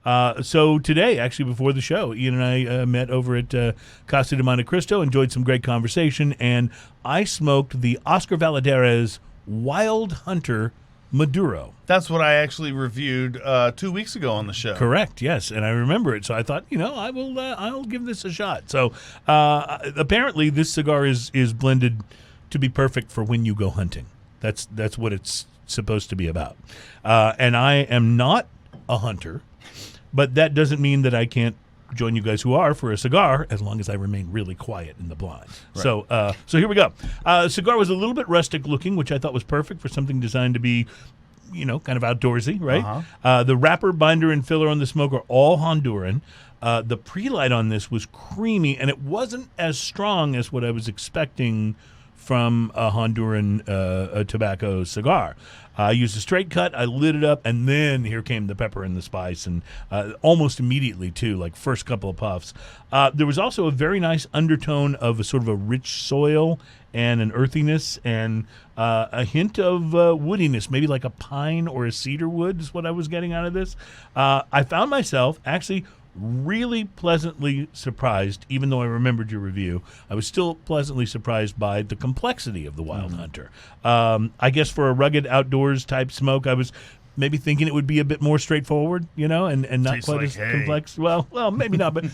So today, actually, before the show, Ian and I met over at Casa de Monte Cristo, enjoyed some great conversation, and I smoked the Oscar Valladares Wild Hunter Maduro. That's what I actually reviewed 2 weeks ago on the show. Correct, yes, and I remember it. So I thought, I'll give this a shot. So apparently, this cigar is blended to be perfect for when you go hunting. That's what it's supposed to be about. And I am not a hunter, but that doesn't mean that I can't join you guys who are for a cigar, as long as I remain really quiet in the blind. Right. So here we go. Cigar was a little bit rustic looking, which I thought was perfect for something designed to be, kind of outdoorsy, right? Uh-huh. The wrapper, binder, and filler on the smoke are all Honduran. The pre-light on this was creamy, and it wasn't as strong as what I was expecting from a Honduran tobacco cigar. I used a straight cut, I lit it up, and then here came the pepper and the spice, and almost immediately, too, like first couple of puffs. There was also a very nice undertone of a sort of a rich soil and an earthiness and a hint of woodiness, maybe like a pine or a cedar wood is what I was getting out of this. I found myself actually really pleasantly surprised, even though I remembered your review. I was still pleasantly surprised by the complexity of the Wild Hunter. I guess for a rugged outdoors type smoke, I was maybe thinking it would be a bit more straightforward, and not Tastes quite like as hay. complex. Well, maybe not, but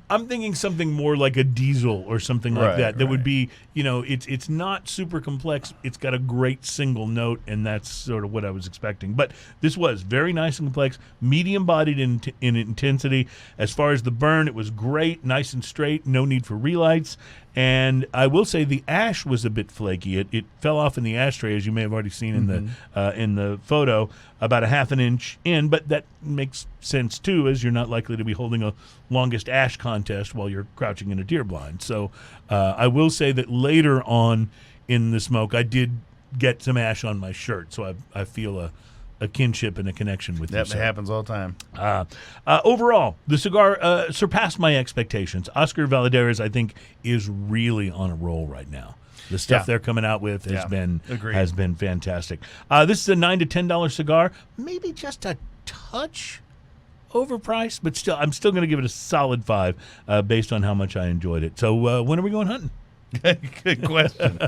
I'm thinking something more like a diesel or something like that. That would be, it's not super complex. It's got a great single note, and that's sort of what I was expecting. But this was very nice and complex, medium bodied in intensity. As far as the burn, it was great, nice and straight, no need for relights. And I will say the ash was a bit flaky. It fell off in the ashtray, as you may have already seen in the photo, about a half an inch in. But that makes sense too, as you're not likely to be holding a longest ash contest while you're crouching in a deer blind. So I will say that later on in the smoke, I did get some ash on my shirt, so I feel a kinship and a connection with That happens all the time. Overall, the cigar surpassed my expectations. Oscar Valladares, I think, is really on a roll right now. The stuff they're coming out with has been fantastic. This is a $9 to $10 cigar, maybe just a touch overpriced, but still, I'm still going to give it a solid 5 based on how much I enjoyed it. So when are we going hunting? Good question.